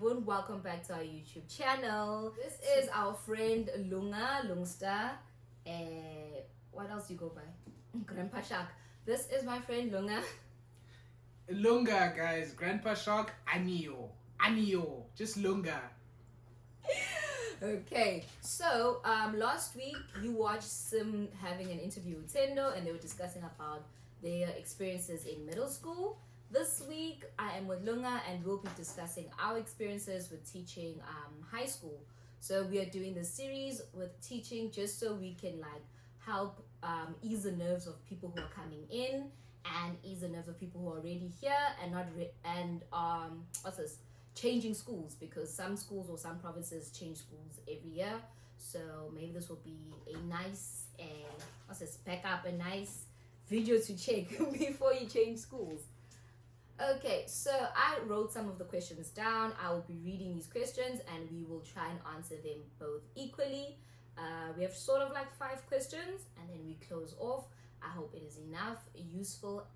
Yabun, welcome back to our YouTube channel. This is our friend Lunga, Lungster. What else do you go by? Grandpa Shark. This is my friend Lunga. Lunga, guys. Grandpa Shark, Anio. Just Lunga. Okay, so last week you watched Sim having an interview with Tendo and they were discussing about their experiences in middle school. This week I am with Lunga and we'll be discussing our experiences with teaching high school. So we are doing this series with teaching just so we can help ease the nerves of people who are coming in and ease the nerves of people who are already here and changing schools, because some schools or some provinces change schools every year. So maybe this will be a nice back up a nice video to check before you change schools. Okay, so I wrote some of the questions down. I will be reading these questions and we will try and answer them both equally. We have sort of 5 questions and then we close off. I hope it is enough, useful,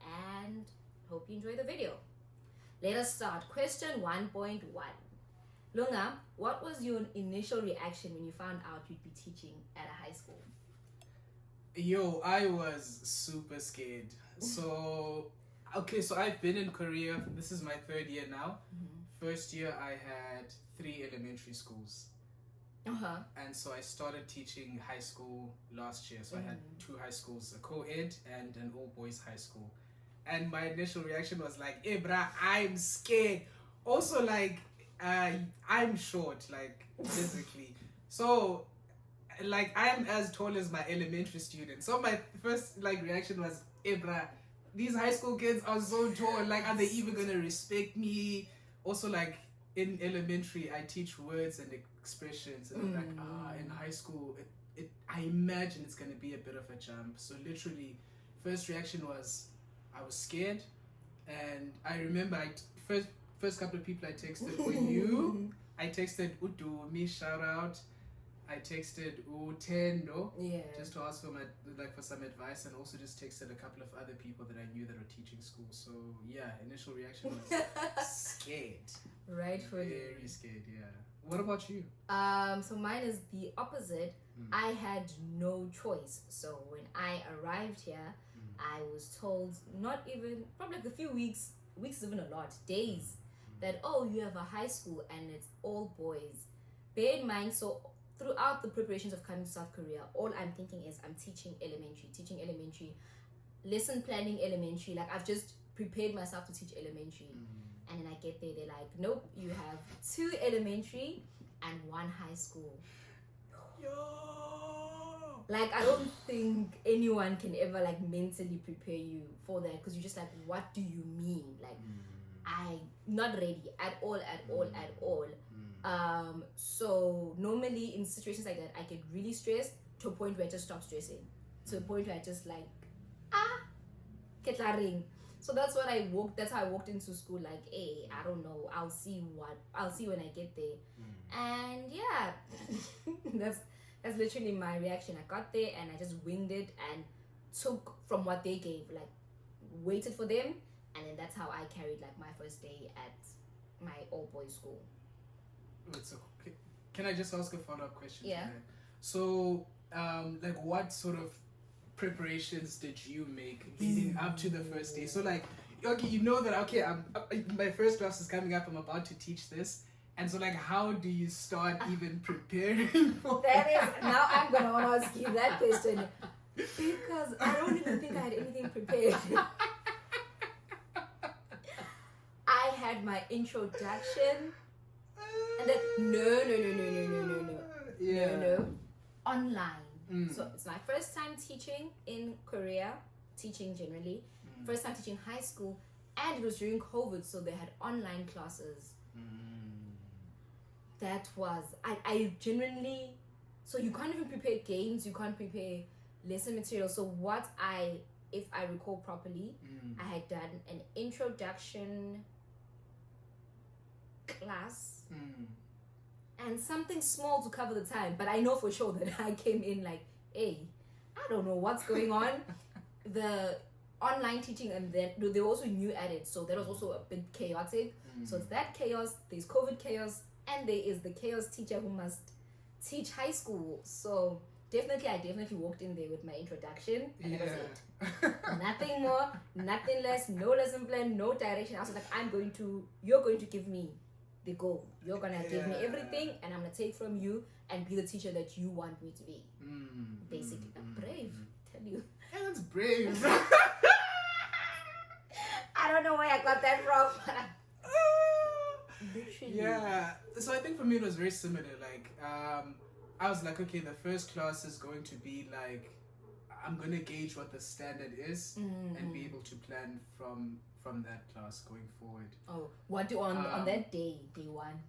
and hope you enjoy the video. Let us start. Question 1.1. Lunga, what was your initial reaction when you found out you'd be teaching at a high school? Yo, I was super scared. So I've been in Korea. This is my 3rd year now. Mm-hmm. First year I had 3 elementary schools. And so I started teaching high school last year. So I had 2 high schools, a co-ed and an all-boys high school. And my initial reaction was hey bruh, I'm scared. Also I'm short, physically. So I am as tall as my elementary students. So my first reaction was, hey bruh, these high school kids are so tall. Are they even gonna respect me? Also in elementary I teach words and expressions and in high school I imagine it's gonna be a bit of a jump. So literally first reaction was I was scared, and I remember first couple of people I texted were you. I texted Udu, me shout out. I texted Tendo, just to ask for some advice, and also just texted a couple of other people that I knew that were teaching school. So yeah, initial reaction was scared. Rightfully. Very scared, yeah. What about you? So mine is the opposite. I had no choice. So when I arrived here, I was told not even, probably a few weeks is even a lot, days, that you have a high school and it's all boys. Bear in mind, so throughout the preparations of coming to South Korea, all I'm thinking is I'm teaching elementary, lesson planning elementary. I've just prepared myself to teach elementary. And then I get there, they're like, nope, you have 2 elementary and 1 high school. Yo! I don't think anyone can ever mentally prepare you for that, because you're just what do you mean? I'm not ready at all. So normally in situations like that, I get really stressed to a point where I just stop stressing, to a point where I just get la ring. So that's how I walked into school, hey, I don't know, I'll see when I get there. And yeah, that's literally my reaction. I got there and I just winged it and took from what they gave, waited for them, and then that's how I carried my first day at my all-boys school. Wait, so can I just ask a follow-up question? Yeah. So what sort of preparations did you make leading up to the first day? So you know that my first class is coming up, I'm about to teach this, and so how do you start even preparing for that? Is now I'm gonna ask you that question, because I don't even think I had anything prepared. I had my introduction and then no online. So it's my first time teaching in Korea, teaching generally, first time teaching high school, and it was during COVID, so they had online classes. That was, I genuinely, so you can't even prepare games, you can't prepare lesson material. So if I recall properly, I had done an introduction class and something small to cover the time, but I know for sure that I came in hey, I don't know what's going on. The online teaching, and then they were also new at it, so that was also a bit chaotic. So it's that chaos, there's COVID chaos, and there is the chaos teacher who must teach high school. So I definitely walked in there with my introduction, and that was it. Nothing more, nothing less, no lesson plan, no direction. I was like, you're going to give me the goal. You're gonna give me everything, and I'm gonna take from you and be the teacher that you want me to be. Basically, I'm brave. Tell you. Yeah, that's brave. I don't know where I got that from. Literally. Yeah. So I think for me it was very similar. Like, I was like, okay, the first class is going to be like, I'm gonna gauge what the standard is and be able to plan from that class going forward. Oh, what do on that day one?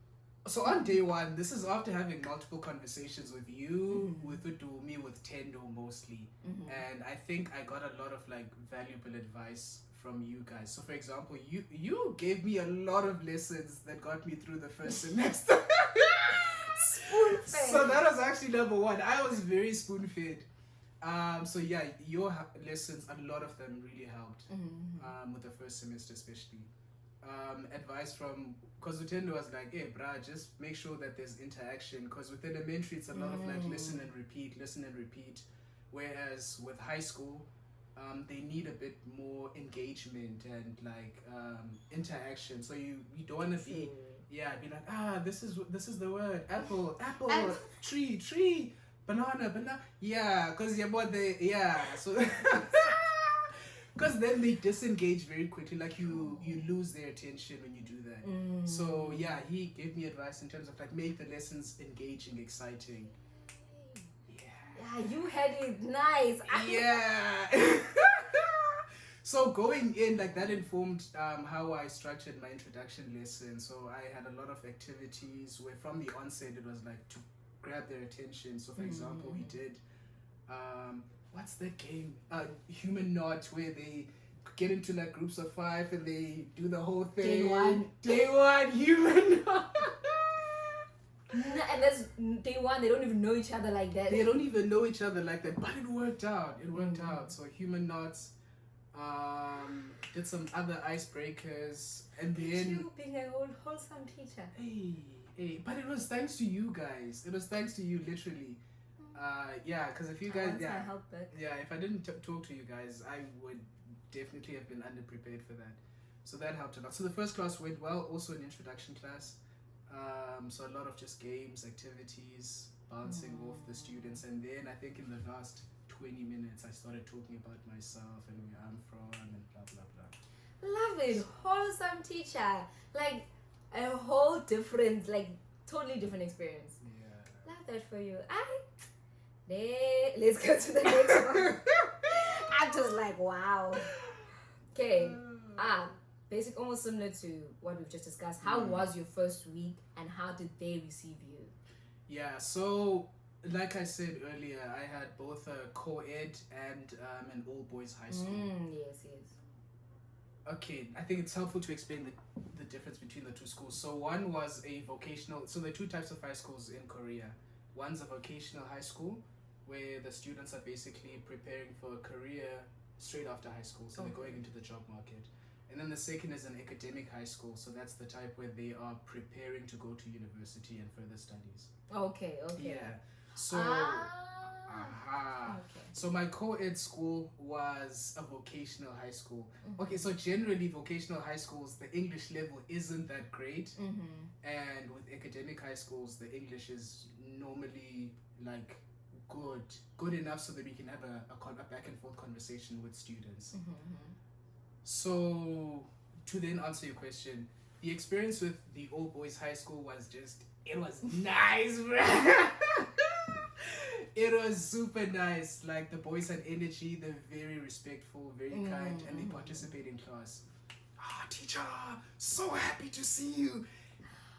So on day one, this is after having multiple conversations with you, with Udumi, with Tendo mostly, and I think I got a lot of like valuable advice from you guys. So for example, you gave me a lot of lessons that got me through the first semester. Spoon-fed. So that was actually number one. I was very spoon-fed. So yeah, your lessons, a lot of them really helped. With the first semester especially. Advice from, because Utendo was like, hey brah, just make sure that there's interaction, because with elementary it's a lot of like listen and repeat, whereas with high school they need a bit more engagement and like interaction. So you don't want to be like, this is the word apple, tree, banana, because so because then they disengage very quickly, like you lose their attention when you do that. So yeah, he gave me advice in terms of like make the lessons engaging, exciting. Yeah, you had it nice. Yeah. So going in, like that informed how I structured my introduction lesson. So I had a lot of activities where from the onset it was like to grab their attention. So for example, we did what's that game? Human Knot, where they get into like groups of 5 and they do the whole thing. Day one, Human Knot. And that's day one. They don't even know each other like that. But it worked out. So Human Knots. Did some other icebreakers, and then you being a wholesome teacher. Hey, but it was thanks to you guys. It was thanks to you, literally. Because if you guys, if I didn't talk to you guys, I would definitely have been underprepared for that. So that helped a lot. So the first class went well. Also an introduction class. So a lot of just games, activities, bouncing off the students, and then I think in the last 20 minutes I started talking about myself and where I'm from and blah blah blah. Love it. Wholesome teacher. Like a whole different, like totally different experience. Yeah. Love that for you. Let's go to the next one. I'm just like, wow. Okay. Basic, almost similar to what we've just discussed. How was your first week and how did they receive you? Yeah, so like I said earlier, I had both a co-ed and an all-boys high school. Yes. Okay, I think it's helpful to explain the difference between the two schools. So one was a vocational, so there are two types of high schools in Korea. One's a vocational high school, where the students are basically preparing for a career straight after high school, so they're going into the job market. And then the second is an academic high school, so that's the type where they are preparing to go to university and further studies. Okay. Yeah. So, So my co-ed school was a vocational high school. Okay, so generally vocational high schools, the English level isn't that great. And with academic high schools, the English is normally like good enough so that we can have a back and forth conversation with students. So to then answer your question, the experience with the all boys high school was it was nice, bro. It was super nice. Like the boys had energy, they're very respectful, very kind, and they participate in class. Teacher, so happy to see you.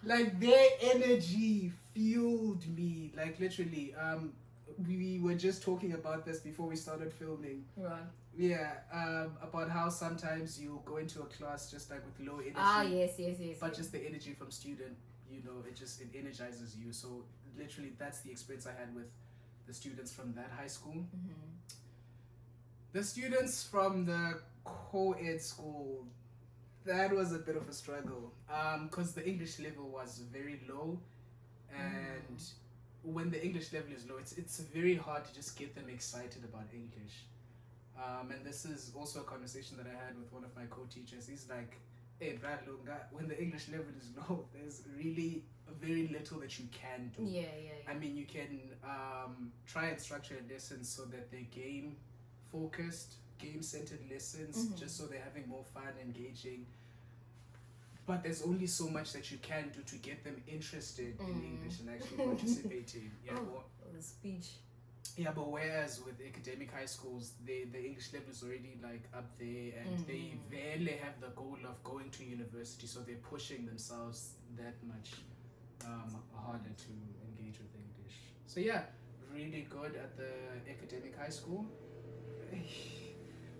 Like their energy fueled me. Like literally, we were just talking about this before we started filming. Right. Yeah, about how sometimes you go into a class just like with low energy. Yes. But just the energy from student, it energizes you. So literally, that's the experience I had with the students from that high school. The students from the co-ed school, that was a bit of a struggle. Because the English level was very low, and when the English level is low, it's very hard to just get them excited about English. And this is also a conversation that I had with one of my co-teachers. He's like, hey, Brad Lunga, when the English level is low, there's really very little that you can do. Yeah. I mean, you can try and structure lessons so that they're game-focused, game-centered lessons, just so they're having more fun, engaging. But there's only so much that you can do to get them interested in English and actually participating. Yeah, the speech. Yeah, but whereas with academic high schools, the English level is already like up there, and they barely have the goal of going to university, so they're pushing themselves that much harder to engage with English. So yeah, really good at the academic high school.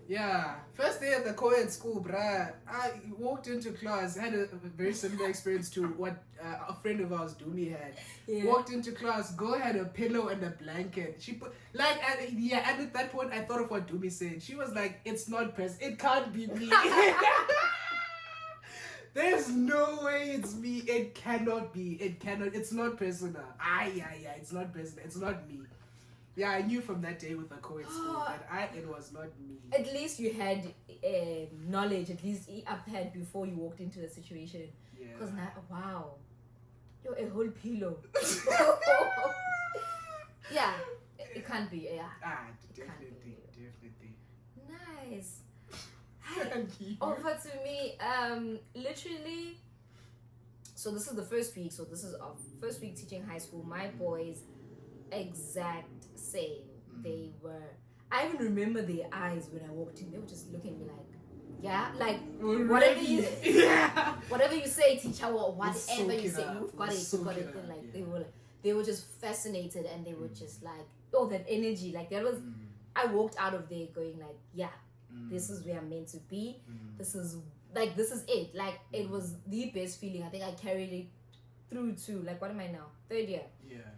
Yeah, first day at the co-ed school, bruh. I walked into class, had a very similar experience to what a friend of ours, Dumi, had. Yeah. Walked into class, girl had a pillow and a blanket. She put, like, and at that point, I thought of what Dumi said. She was like, it's not it can't be me. There's no way it's me. It cannot be. It cannot. It's not personal. It's not personal. It's not me. Yeah, I knew from that day with the co-ed school that it was not me. At least you had knowledge, at least up had before you walked into the situation. Yeah. Because now, wow, you're a whole pillow. Yeah, it can't be. Yeah. Definitely. Nice. Thank you. Over to me, literally. So this is the first week. So this is our first week teaching high school. My boys, exact same. They were. I even remember their eyes when I walked in. They were just looking at me like, yeah, like whatever you, whatever you say, teacher, or whatever you say, you've got it. Like they were just fascinated, and they were just like, oh, that energy, like that was. I walked out of there going like, yeah, this is where I'm meant to be. This is it. Like it was the best feeling. I think I carried it through to like, what am I now? 3rd year. Yeah.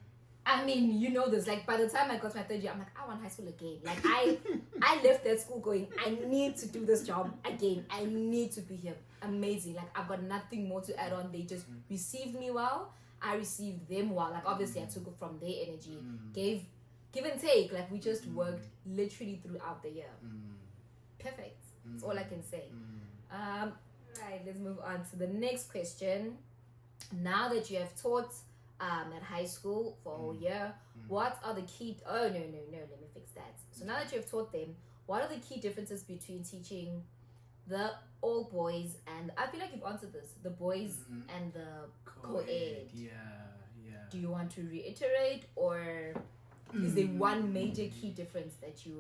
I mean, you know this. Like by the time I got my 3rd year, I'm like, I want high school again. Like I left that school going, I need to do this job again. I need to be here. Amazing. Like I've got nothing more to add on. They just received me well. I received them well. Like obviously I took it from their energy. Give and take. Like we just worked literally throughout the year. Perfect. That's all I can say. Right, let's move on to the next question. Now that you have taught at high school for a whole year, what are the key... Oh, no, let me fix that. So now that you have taught them, what are the key differences between teaching the all boys and... I feel like you've answered this. The boys and the co-ed. Yeah. Do you want to reiterate, or is there one major key difference that you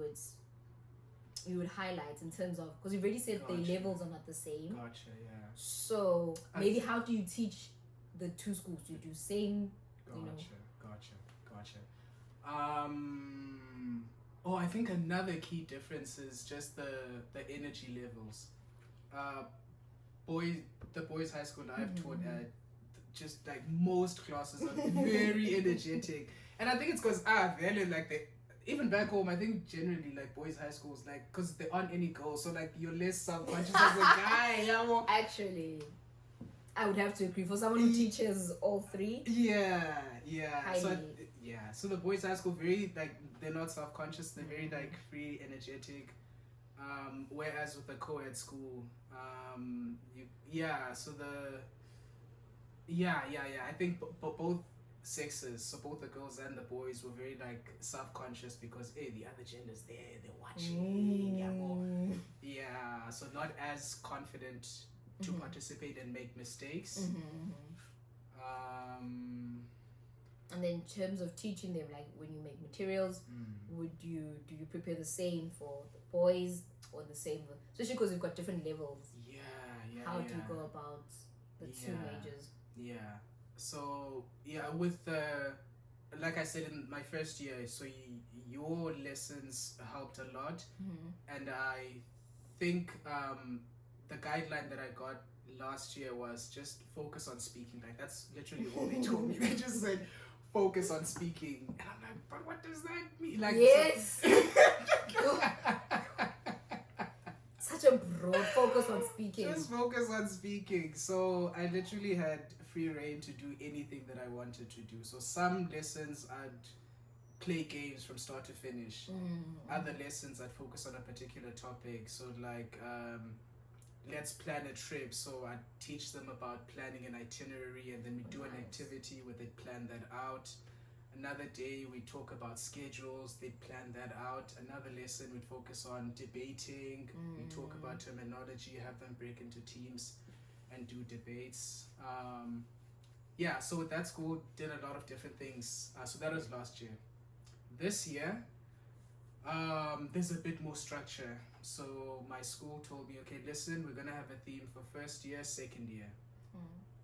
would highlight in terms of... Because you've already said the levels are not the same. Gotcha, yeah. So maybe how do you teach the two schools? Do you do same? Gotcha. I think another key difference is just the energy levels. The boys' high school I've taught at, just like most classes are very energetic, and I think it's because even back home, I think generally like boys' high schools, like because there aren't any girls, so like you're less self-conscious as a guy. Actually, I would have to agree. For someone who teaches all three, So the boys' high school very like they're not self-conscious. They're very like free, energetic. Whereas with the co-ed school, I think both sexes, so both the girls and the boys, were very like self-conscious because the other gender's there, they're watching. So not as confident to participate and make mistakes. And then in terms of teaching them, like when you make materials, do you prepare the same for the boys or the same, especially because we've got different levels? How do you go about the two majors? So with the, like I said in my first year, so your lessons helped a lot, and I think the guideline that I got last year was just focus on speaking. Like that's literally all they told me. They just said focus on speaking, and I'm like, but what does that mean? Like, yes. such a broad focus on speaking. Just focus on speaking. So I literally had free reign to do anything that I wanted to do. So some lessons I'd play games from start to finish. Other lessons I'd focus on a particular topic. So like let's plan a trip. So I teach them about planning an itinerary, and then we do an activity where they plan that out. Another day we talk about schedules, they plan that out. Another lesson we'd focus on debating, we talk about terminology, have them break into teams and do debates. So with that school, did a lot of different things. So that was last year. This year, there's a bit more structure. So my school told me, okay, listen, we're gonna have a theme for first year, second year.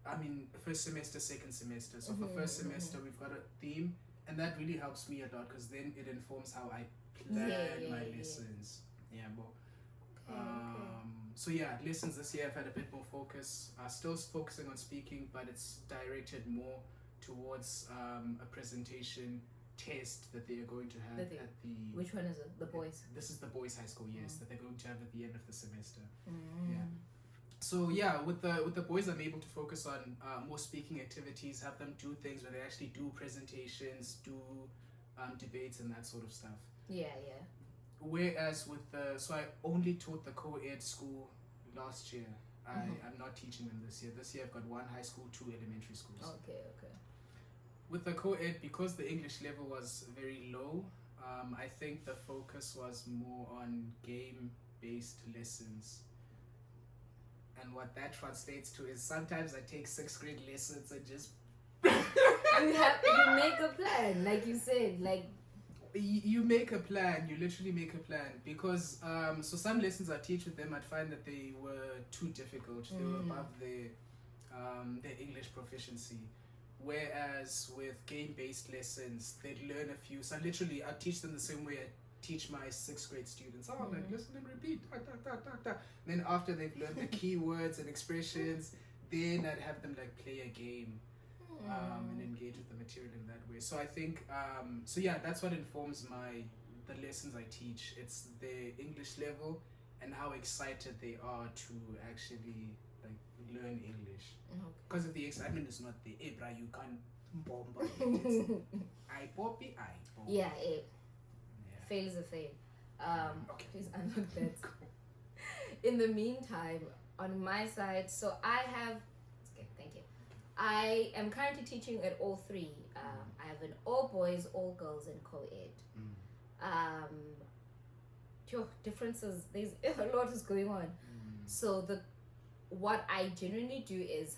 I mean, first semester, second semester. So for first semester, we've got a theme, and that really helps me a lot because then it informs how I plan my lessons. So lessons this year I've had a bit more focus. Still focusing on speaking, but it's directed more towards a presentation test that they are going to have at the... Which one is it? The boys? This is the boys' high school, yes, that they're going to have at the end of the semester. So with the boys, I'm able to focus on more speaking activities, have them do things where they actually do presentations, do debates and that sort of stuff. Whereas so I only taught the co-ed school last year. I'm not teaching them this year. This year I've got 1 high school, 2 elementary schools. Okay. With the co-ed, because the English level was very low, I think the focus was more on game-based lessons. And what that translates to is sometimes I take 6th grade lessons and just... you make a plan, like you said, like... You make a plan, you literally make a plan. Because, so some lessons I teach with them, I'd find that they were too difficult. They were above their English proficiency. Whereas with game-based lessons, they'd learn a few. So literally, I teach them the same way I teach my 6th grade students. Like listen and repeat. Then after they've learned the keywords and expressions, then I'd have them like play a game and engage with the material in that way. So I think, that's what informs the lessons I teach. It's the English level and how excited they are to actually like learn English. Because if the excitement is not there, Ebra, you can't bomb it. I poppy, I bomb. Fail is a fail. Please unlock that. In the meantime, on my side, so I have... Okay, thank you. I am currently teaching at all 3. I have an all boys, all girls, and co-ed. Differences, there's a lot is going on. So what I generally do is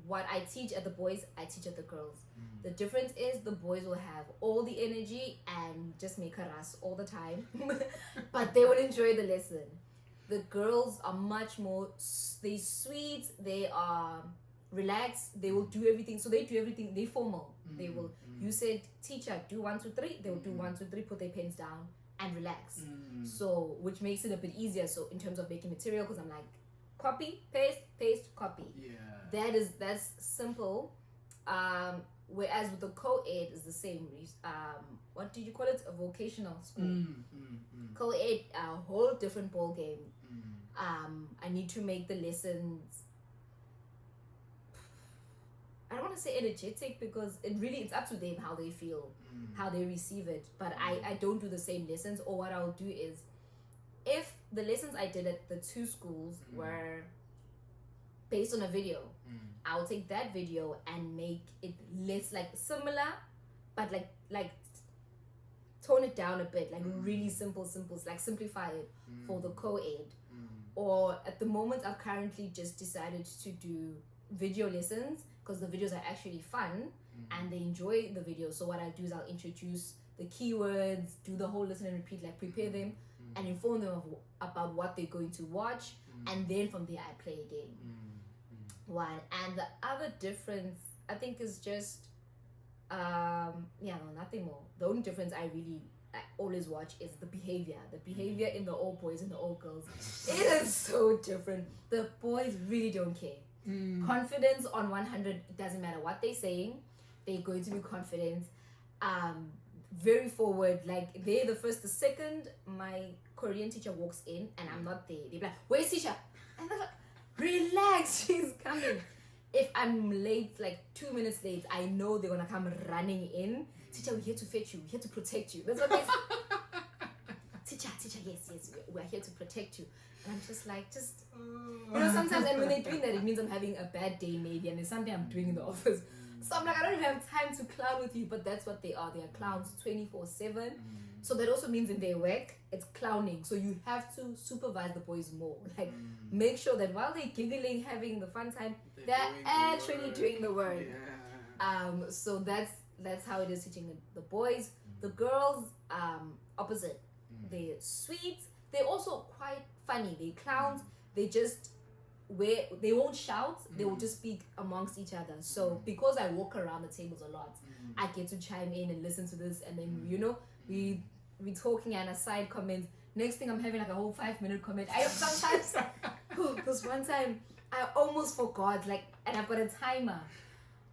what I teach at the boys, I teach at the girls. The difference is the boys will have all the energy and just make a rush all the time, but they will enjoy the lesson. The girls are much more, they sweet, they are relaxed, they will do everything. So they do everything, they formal. They will, you said, teacher, do 1, 2, 3. They will do 1, 2, 3, put their pens down and relax. So, which makes it a bit easier. So in terms of making material, because I'm like, copy, paste, copy. That's simple. Whereas with the co-ed is the same. What did you call it? A vocational school. Co-ed, a whole different ball game. I need to make the lessons, I don't want to say energetic, because it's up to them how they feel, how they receive it. But I don't do the same lessons. Or what I'll do is, if the lessons I did at the 2 schools were based on a video, I'll take that video and make it less like similar, but like tone it down a bit, like really simple, like simplify it for the co-ed. Or at the moment, I've currently just decided to do video lessons because the videos are actually fun and they enjoy the videos. So what I'll do is I'll introduce the keywords, do the whole listen and repeat, like prepare them and inform them about what they're going to watch, and then from there I play a game. One. And the other difference I think is just nothing more. The only difference I always watch is the behavior in the all boys and the all girls. It is so different. The boys really don't care. Confidence on 100. It doesn't matter what they're saying, they're going to be confident. Very forward, like they're the first, the second. My Korean teacher walks in and I'm not there, they're like, where's teacher? And they're like, relax, she's coming. If I'm late, like 2 minutes late, I know they're gonna come running in. Teacher, we're here to fetch you, we're here to protect you. That's what they say. Teacher, yes, we're here to protect you. And I'm just like, sometimes, and when they're doing that, it means I'm having a bad day maybe, and there's something I'm doing in the office. So I'm like, I don't even have time to clown with you, but that's what they are. They are clowns 24/7. So that also means in their work, it's clowning. So you have to supervise the boys more. Like, make sure that while they're giggling, having the fun time, they're actually doing the work. Yeah. So that's how it is teaching the boys. The girls, opposite. They're sweet. They're also quite funny. They're clowns. They just they won't shout. They will just speak amongst each other. So because I walk around the tables a lot, I get to chime in and listen to this, and then we talking and a side comment. Next thing I'm having like a whole 5-minute comment. I sometimes this one time I almost forgot, like, and I've got a timer.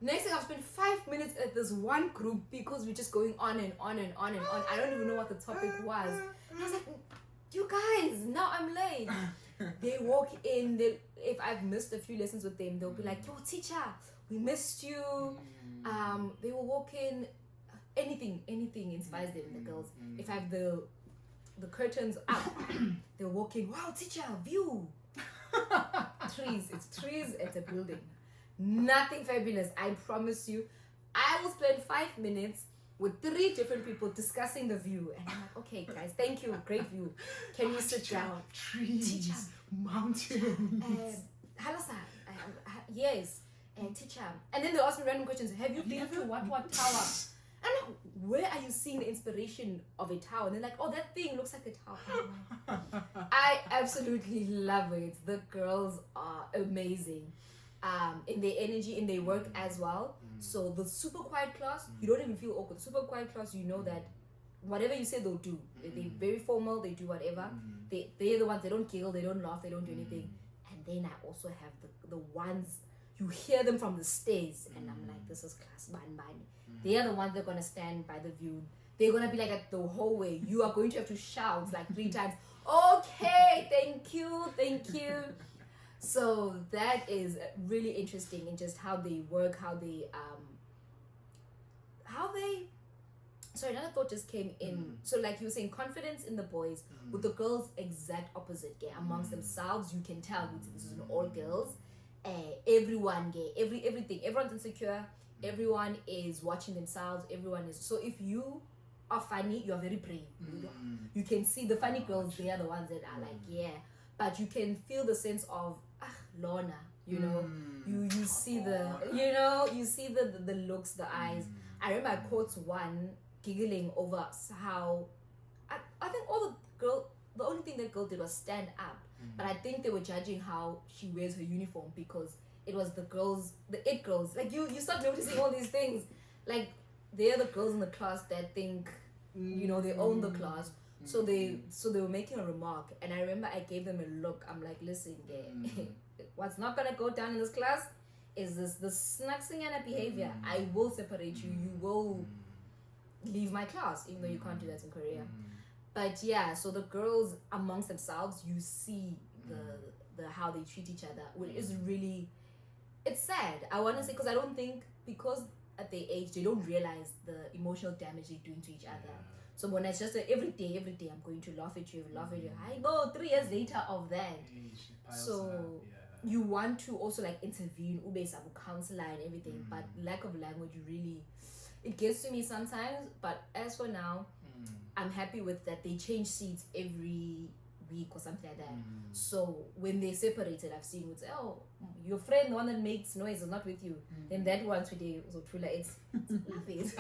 Next thing I've spent 5 minutes at this one group because we're just going on and on and on and on. I don't even know what the topic was. And I was like, you guys, now I'm late. They walk in, if I've missed a few lessons with them, they'll be like, yo teacher, we missed you. They will walk in, anything inspires them, the girls. If I have the curtains up, they'll walk in, wow teacher, view. It's trees, it's a building. Nothing fabulous, I promise you. I will spend 5 minutes with 3 different people discussing the view, and I'm like, okay guys, thank you, great view. Can you sit down? Trees, teacher, mountains. Hello sir, yes, and teacher. And then they ask me random questions. Have you been to what tower? And I'm like, where are you seeing the inspiration of a tower? And they're like, oh, that thing looks like a tower. I absolutely love it. The girls are amazing. In their energy, in their work as well. So the super quiet class, you don't even feel awkward. The super quiet class, you know that whatever you say, they'll do. They're very formal, they do whatever. They're the ones, they don't giggle, they don't laugh, they don't do anything. And then I also have the ones, you hear them from the stairs, and I'm like, this is class ban. They are the ones that are going to stand by the view. They're going to be like at the hallway. You are going to have to shout like 3 times, okay, thank you. So that is really interesting in just how they work, sorry, another thought just came in. So like you were saying, confidence in the boys, with the girls, exact opposite. Amongst themselves, you can tell this is an all girls. Everyone everything. Everyone's insecure. Everyone is watching themselves. Everyone is, so if you are funny, you are very brave. You can see the funny girls, they are the ones that are like, yeah. But you can feel the sense of Lorna, you see the looks, the eyes. I remember I caught one giggling over how I think the only thing that girl did was stand up. But I think they were judging how she wears her uniform, because it was the it girls. Like you start noticing all these things. Like they're the girls in the class that think, they own the class. So they were making a remark, and I remember I gave them a look. I'm like, listen, what's not gonna go down in this class is the snacksing and behavior. I will separate you. You will leave my class, even though you can't do that in Korea. But yeah, so the girls amongst themselves, you see the how they treat each other, which is really, it's sad. I want to say, because I don't think, because at their age they don't realize the emotional damage they're doing to each other. So when it's just every day I'm going to laugh at you. I know 3 years later of that. So you want to also like intervene, counselor and everything, but lack of language really, it gets to me sometimes. But as for now, I'm happy with that. They change seats every week or something like that. So when they separated, I've seen with, oh, your friend, the one that makes noise, is not with you. Then that one today was it's love it.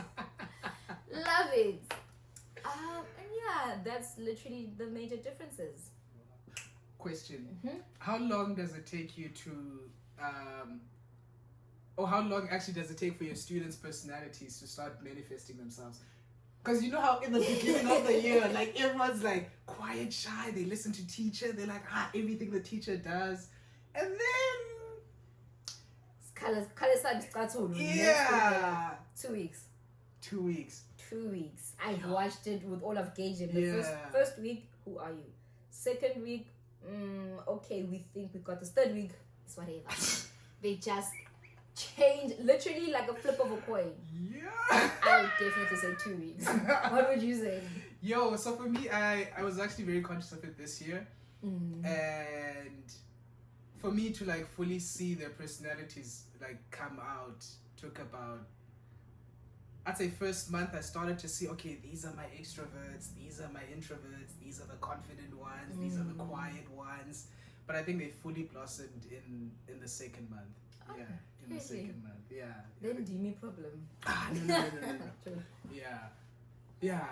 Love it. And yeah, that's literally the major differences. Question. How long does it take you to how long actually does it take for your students' personalities to start manifesting themselves? Because you know how in the beginning of the year, like everyone's like quiet, shy, they listen to teacher, they're like, everything the teacher does. And then yeah, 2 weeks. 2 weeks. 2 weeks. I've watched it with all of Gage. The first week, who are you? Second week, okay, we think we got this. Third week, it's whatever. They just change literally like a flip of a coin. Yeah. I would definitely say 2 weeks. What would you say? Yo, so for me, I was actually very conscious of it this year. And for me to like fully see their personalities like come out took about, I'd say first month I started to see, okay, these are my extroverts, these are my introverts, these are the confident ones, these are the quiet ones. But I think they fully blossomed in the second month. Yeah, in the second month. Yeah. Then Dimi problem. No. Yeah.